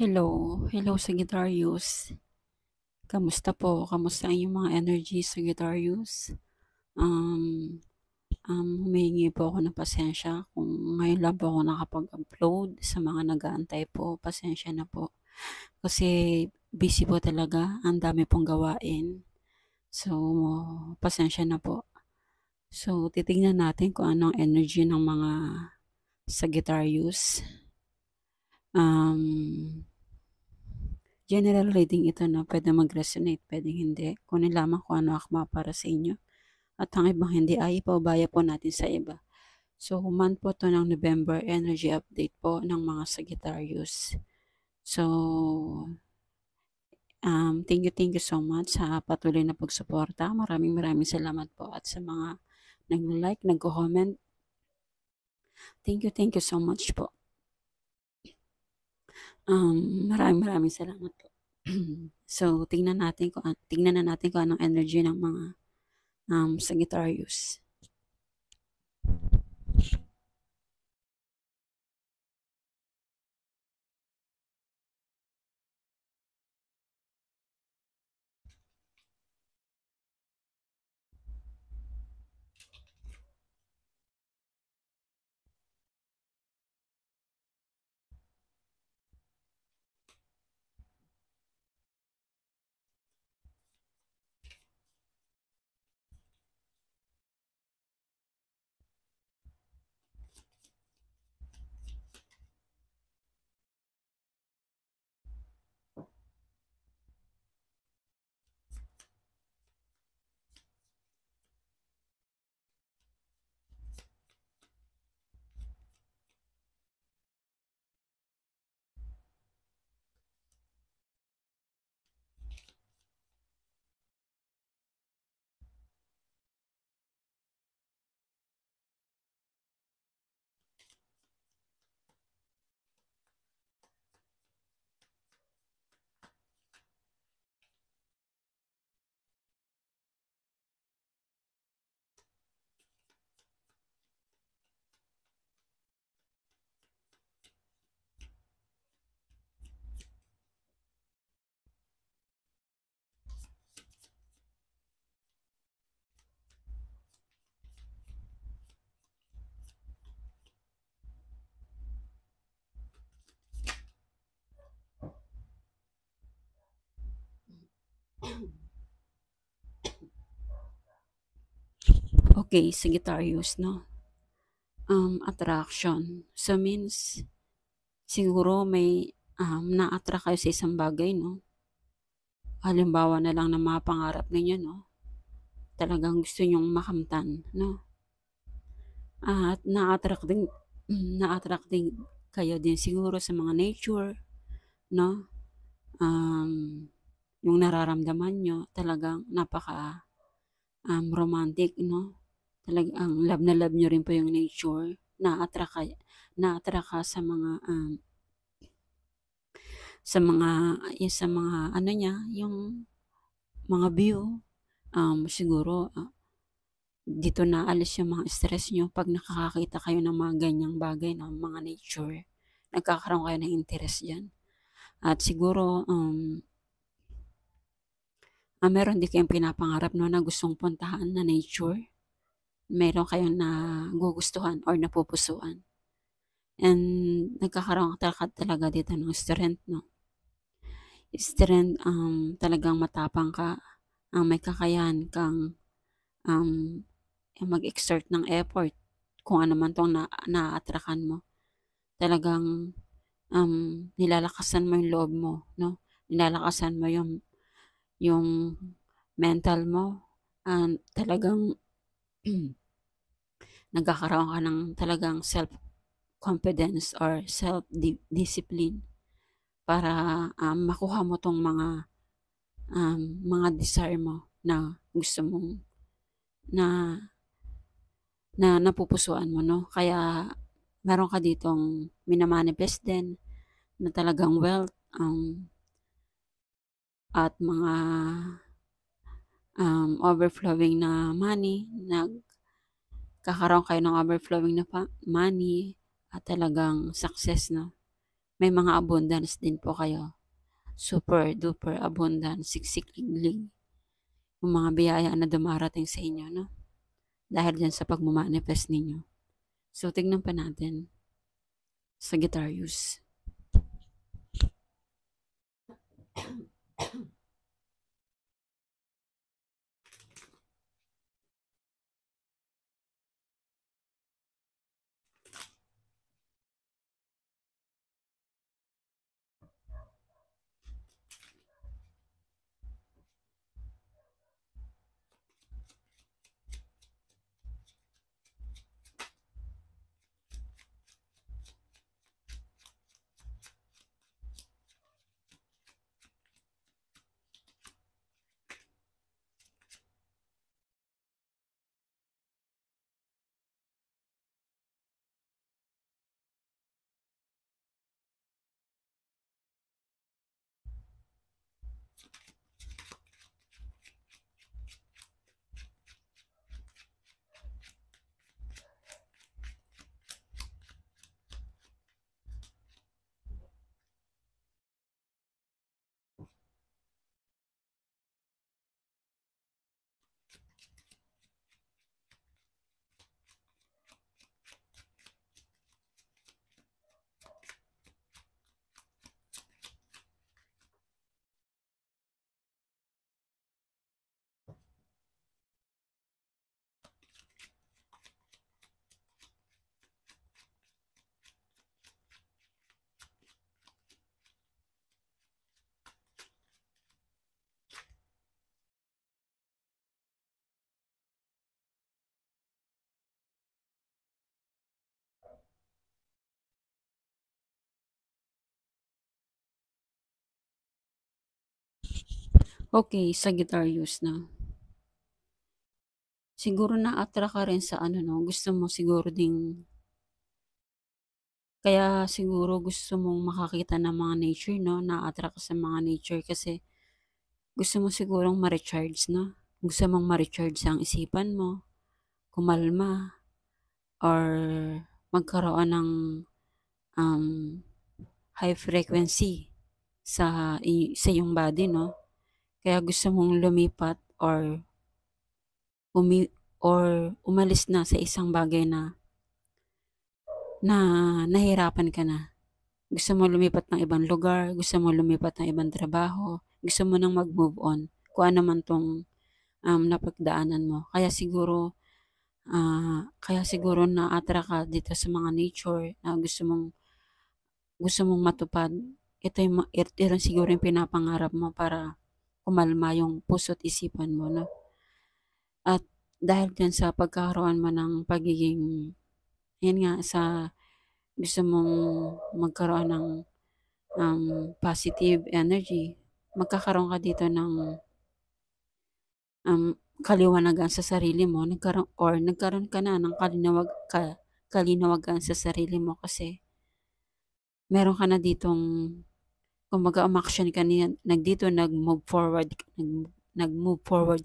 Hello, hello Sagittarius. Kamusta po? Kamusta ang iyong mga energy, Sagittarius? Um, Humihingi po ako ng pasensya kung ngayon lang po ako nakapag-upload sa mga nag-aantay po. Pasensya na po. Kasi busy po talaga. Ang dami pong gawain. So, pasensya na po. So, titignan natin kung anong energy ng mga Sagittarius. General reading ito na pwede mag-resonate, pwedeng hindi. Kunin lamang kung ano akma para sa inyo. At ang ibang hindi ay ipaubaya po natin sa iba. So, month po to ng November, energy update po ng mga Sagittarius. So, thank you so much sa patuloy na pagsuporta. Maraming salamat po at sa mga nag-like, nag-comment. Thank you so much po. Maraming salamat po. So, tingnan na natin kung anong energy ng mga Sagittarius. Okay, Sagittarius, no? Attraction. So means, siguro may na-attract kayo sa isang bagay, no? Halimbawa na lang ng mga pangarap ninyo, no? Talagang gusto nyong makamtan, no? At na-attract din kayo din siguro sa mga nature, no? Yung nararamdaman nyo, talagang napaka romantic, no? Talagang love na love nyo rin po yung nature. Na-attract ka sa mga ano niya, yung mga view. Siguro dito naalis yung mga stress nyo pag nakakakita kayo ng mga ganyang bagay ng mga nature. Nagkakaroon kayo ng interest dyan. At siguro meron din kayong pinapangarap, no, na gustong puntahan na nature. Meron kayong nagugustuhan or napupusuan. And nagkakaroon ka talaga dito ng strength, no? Strength, talagang matapang ka, may kakayahan kang mag-exert ng effort kung ano man tong na-attrakan mo. Talagang nilalakasan mo yung loob mo, no? Nilalakasan mo yung mental mo. Talagang nagkakaroon ka ng talagang self-confidence or self-discipline para makuha mo tong mga desire mo na gusto mong na napupusuan mo, no? Kaya meron ka ditong minamanifest din na talagang wealth at mga overflowing na money, kakaroon kayo ng overflowing na money at talagang success, no? may mga abundance din po kayo. Super duper abundance, siksik-liglig. Yung mga biyaya na dumarating sa inyo, no? Dahil dyan sa pagmamanifest ninyo. So, tignan pa natin. Sagittarius. Okay, Sagittarius na. Siguro na-attract ka rin sa ano, no? Gusto mo siguro ding, kaya siguro gusto mong makakita ng mga nature, no? Na-attract ka sa mga nature kasi gusto mo sigurong ma-recharge, no? Gusto mong ma-recharge ang isipan mo, kumalma, or magkaroon ng um, high frequency sa iyong body, no? Kaya gusto mong lumipat or umalis na sa isang bagay na nahirapan ka na. Gusto mo lumipat ng ibang lugar, gusto mo lumipat ng ibang trabaho, gusto mo nang mag-move on. Kung ano man tong napagdaanan mo. Kaya siguro na-attract ka dito sa mga nature na gusto mong matupad. Ito rin siguro yung pinapangarap mo para kumalma yung puso't isipan mo, no? At dahil dyan sa pagkakaroon mo ng pagiging, yan nga, gusto mong magkaroon ng positive energy, magkakaroon ka dito ng kaliwanagan sa sarili mo, nagkaroon ka na ng kalinawagan sa sarili mo kasi meron ka na ditong, kumbaga umaksyon ka niya, nag-move forward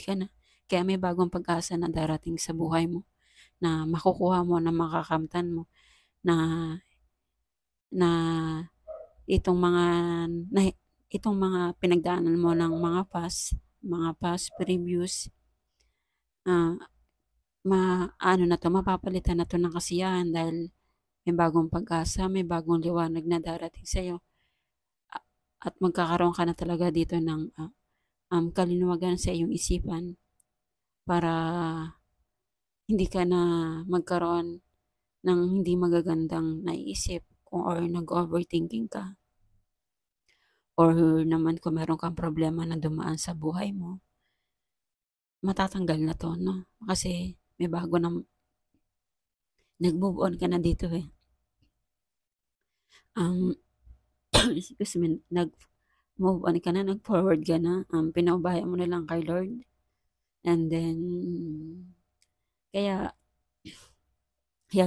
ka na. Kaya may bagong pag-asa na darating sa buhay mo na makukuha mo, na makakamtan mo, na na itong mga na, itong mga pinagdaanan mo ng mga past previous, ah ano na to, mapapalitan na to ng kasiyahan dahil may bagong pag-asa, may bagong liwanag na darating sa iyo. At magkakaroon ka na talaga dito ng kalinawagan sa iyong isipan para hindi ka na magkaroon ng hindi magagandang naiisip or nag-overthinking ka. Or naman kung meron kang problema na dumaan sa buhay mo, matatanggal na to, no? Kasi may bago na, nag-move on ka na dito eh. Excuse me, nag-move on ka na, nag-forward ka na, pinaubaya mo na lang kay Lord. And then, kaya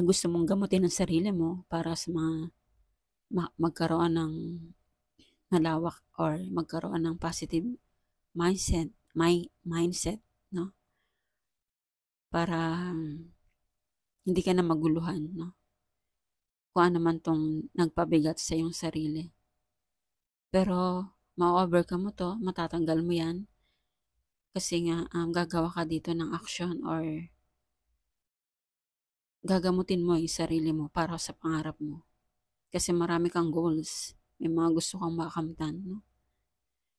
gusto mong gamutin ang sarili mo para sa magkaroon ng malawak or magkaroon ng positive mindset, no? Para hindi ka na maguluhan, no? kung ano man 'tong nagpabigat sa iyong sarili. Pero ma-o-overcome mo 'to, matatanggal mo 'yan kasi nga, gagawa ka dito ng aksyon or gagamutin mo yung sarili mo para sa pangarap mo. Kasi marami kang goals, may mga gusto kang makamtan 'no.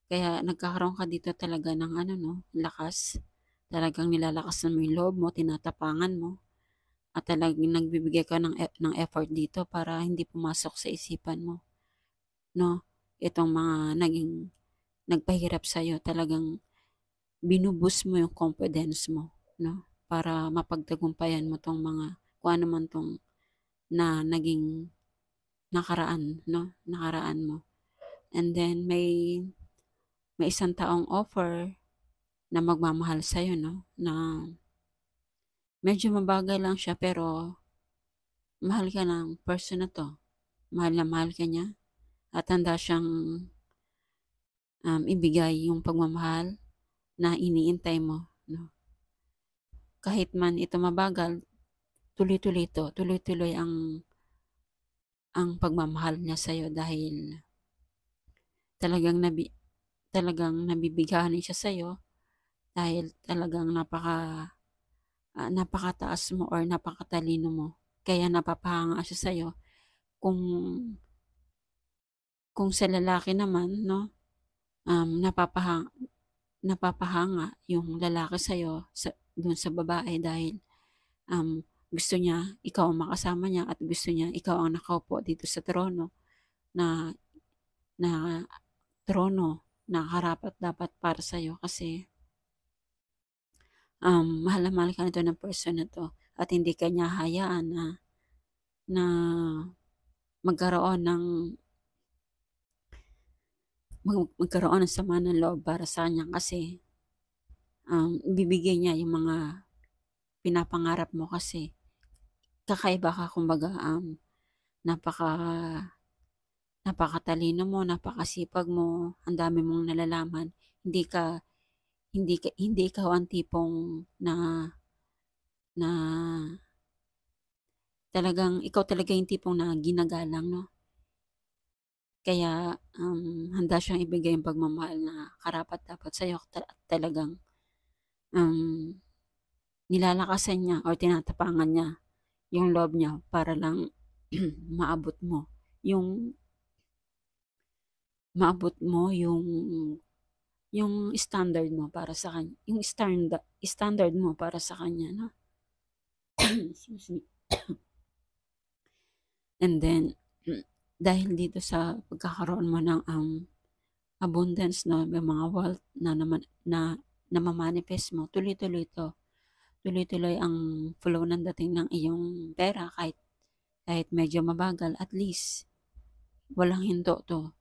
Kaya nagkakaroon ka dito talaga ng ano 'no, lakas. Talagang nilalakasan mo yung loob mo, tinatapangan mo at talagang nagbibigay ka ng effort dito para hindi pumasok sa isipan mo 'no, itong mga nagpahirap sa'yo. Talagang mo yung confidence mo 'no, para mapagtagumpayan mo 'tong mga kung ano man 'tong naging nakaraan 'no, nakaraan mo. And then may isang taong offer na magmamahal sa'yo 'no, na medyo mabagal lang siya pero mahal ka ng person na 'to. Mahal na mahal ka niya at handa siyang, ibigay yung pagmamahal na iniintay mo 'no. Kahit man ito mabagal, tuloy-tuloy 'to, tuloy-tuloy ang pagmamahal niya sa'yo dahil talagang talagang nabibighani siya sa'yo dahil talagang napakataas mo or napakatalino mo. Kaya napapahanga siya sa'yo. Kung kung sa lalaki naman 'no, napapahanga yung lalaki sa'yo dun sa babae dahil, gusto niya ikaw ang makasama niya at gusto niya ikaw ang nakaupo dito sa trono na na trono na karapat-dapat para sa'yo kasi, mahal na mahal ka nito ng person na 'to at hindi ka niya hahayaan na magkaroon ng magkaroon ng sama ng loob para sa kanya kasi, ibibigay niya yung mga pinapangarap mo kasi kakaiba ka kumbaga, napaka napakatalino mo, napakasipag mo, ang dami mong nalalaman. Hindi ka hindi ikaw ang tipong na na ikaw talaga yung tipong na ginagalang 'no. Kaya, handa siyang ibigay yung pagmamahal na karapat-dapat sa'yo talagang, um, nilalakasan niya or tinatapangan niya yung loob niya para lang maabot mo yung maabot mo yung standard mo para sa kanya, yung standard mo para sa kanya 'no. Excuse me. And then, dahil dito sa pagkakaroon mo ng, abundance 'no, may mga wealth na naman nama-manifest mo, tuloy-tuloy 'to. Tuloy-tuloy ang flow ng dating ng iyong pera kahit medyo mabagal, at least walang hinto 'to.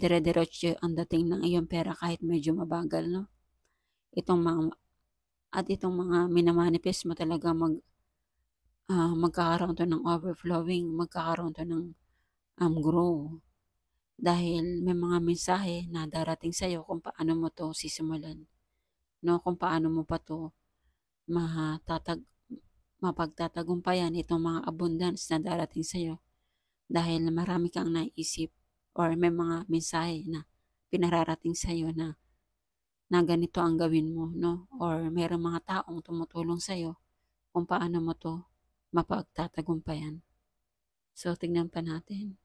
Dire-diretso ang dating ng iyong pera kahit medyo mabagal 'no. Itong mga itong mga mina-manifest mo talaga magkakaroon 'to ng overflowing, magkakaroon 'to ng, grow. Dahil may mga mensahe na darating sa'yo kung paano mo 'to sisimulan 'no, kung paano mo pa 'to matatag mapagtatagumpayan itong mga abundance na darating sa'yo. Dahil marami kang naiisip or may mga mensahe na pinararating sa'yo na ganito ang gawin mo 'no, or merong mga taong tumutulong sa'yo kung paano mo 'to mapagtatagumpayan. So, tignan pa natin.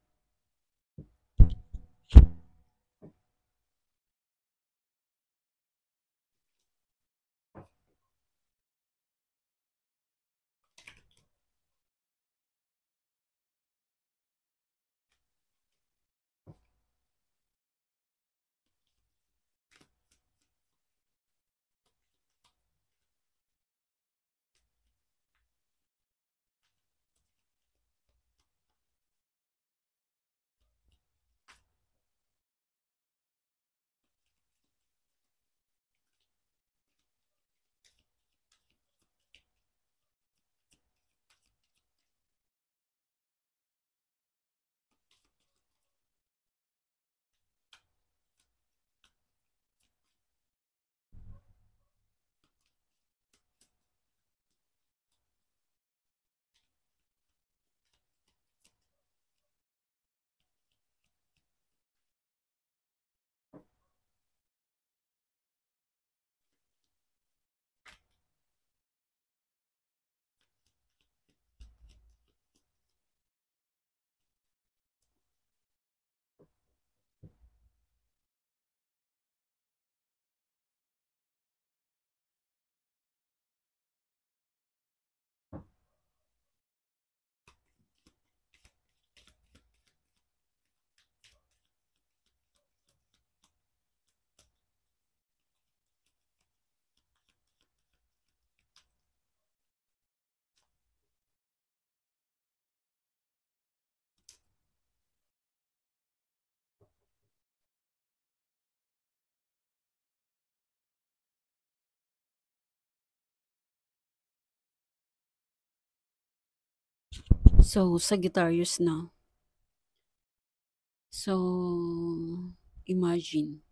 So, Sagittarius na. So, imagine,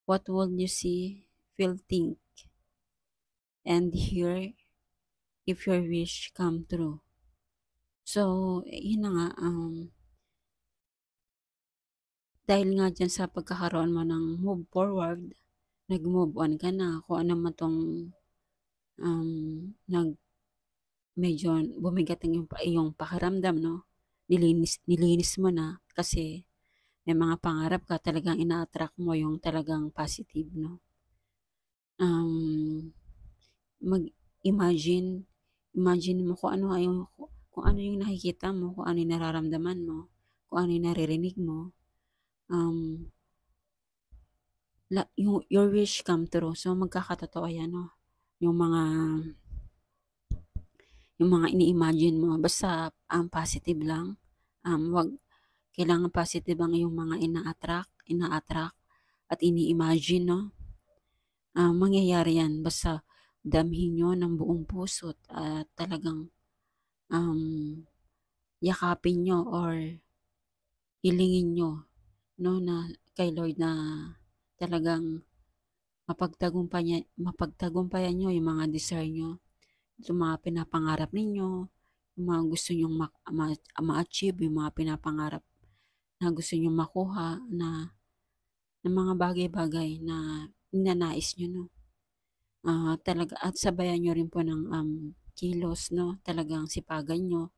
what will you see, feel, think, and hear if your wish come true? So, yun na nga, dahil nga dyan sa pagkakaroon mo ng move forward, nag-move on ka na, kung ano man tong medyo bumigat ang iyong pakiramdam, no? Nilinis mo na kasi may mga pangarap ka talagang ina-attract mo yung talagang positive, no? Mag-imagine, imagine mo kung ano yung nakikita mo, kung ano yung nararamdaman mo, kung ano yung naririnig mo. Your wish come true. So, magkakatotoo yan, no? Yung mga ini-imagine mo, basta positive lang. Wag kailangan positive ang yung mga ina-attract at ini-imagine, no? Mangyayari yan basta damhin nyo ng buong puso at talagang yakapin nyo or hilingin nyo, no, na kay Lord na talagang mapagtagumpayan nyo yung mga desire nyo, yung mga pinapangarap ninyo, yung mga gusto nyong ma-achieve, yung mga pinapangarap na gusto nyong makuha na mga bagay-bagay na ninanais nyo, no? Talaga at sabayan nyo rin po ng kilos, no? Talagang sipagan nyo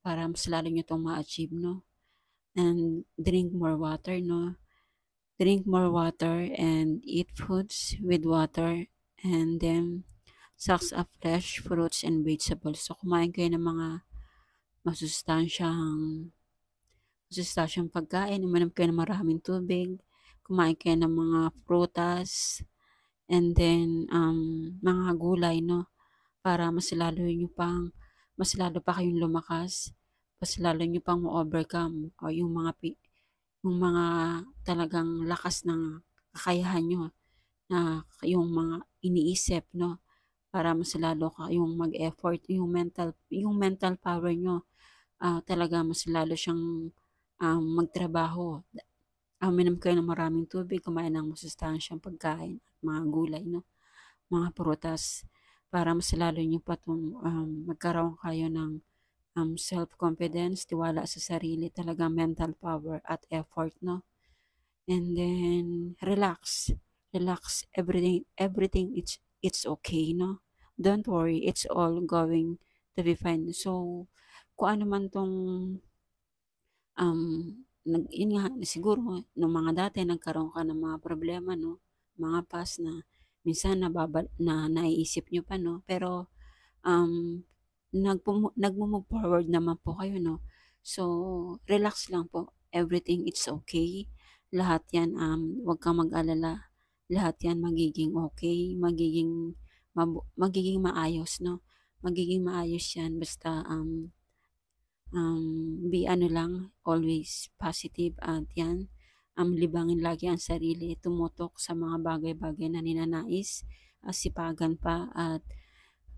para mas lalo nyo itong ma-achieve, no? And drink more water, no? Drink more water and eat foods with water, and then sacks of fresh fruits and vegetables. So, kumain kayo ng mga masustansyang pagkain, uminom kayo ng maraming tubig, kumain kayo ng mga prutas, and then mga gulay, no? Para mas lalo pa kayong lumakas, mas lalo nyo pang ma-overcome o yung mga talagang lakas ng kakayahan nyo na yung mga iniisip, no? Para mas lalo kayong mag-effort, yung mental power nyo, talaga mas lalo siyang magtrabaho. Uminom kayo ng maraming tubig, kumain ng masustansyang pagkain at mga gulay, no? Mga prutas, para mas lalo nyo pa magkaroon kayo ng self-confidence, tiwala sa sarili, talaga mental power at effort, no? And then relax, everything it's okay, no? Don't worry, it's all going to be fine. So, kung ano man tong yun nga, siguro nung mga dati nagkaroon ka ng mga problema, no? Mga past na minsan na naiisip nyo pa, no? Pero nagmo-move forward naman po kayo, no? So, relax lang po. Everything it's okay. Lahat yan, wag kang mag-alala. Lahat yan magiging okay, magiging maayos, no? Magiging maayos yan basta be ano lang, always positive at yan, libangin lagi ang sarili, tumutok sa mga bagay-bagay na ninanais, sipagan pa at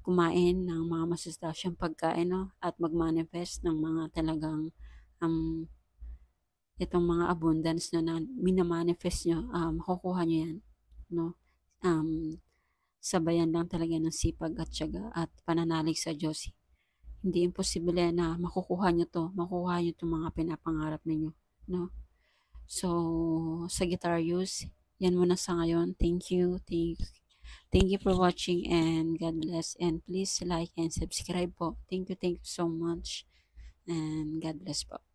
kumain ng mga masustansyang pagkain, no? At mag-manifest ng mga talagang itong mga abundance, no, na minamanifest nyo, makukuha nyo yan, no? Sabayan lang talaga ng sipag at tiyaga at pananalig sa Diyos. Hindi imposible na makukuha nyo itong mga pinapangarap ninyo, no? So, Sagittarius, yan muna sa ngayon. Thank you. Thank you for watching and God bless. And please like and subscribe po. Thank you so much. And God bless po.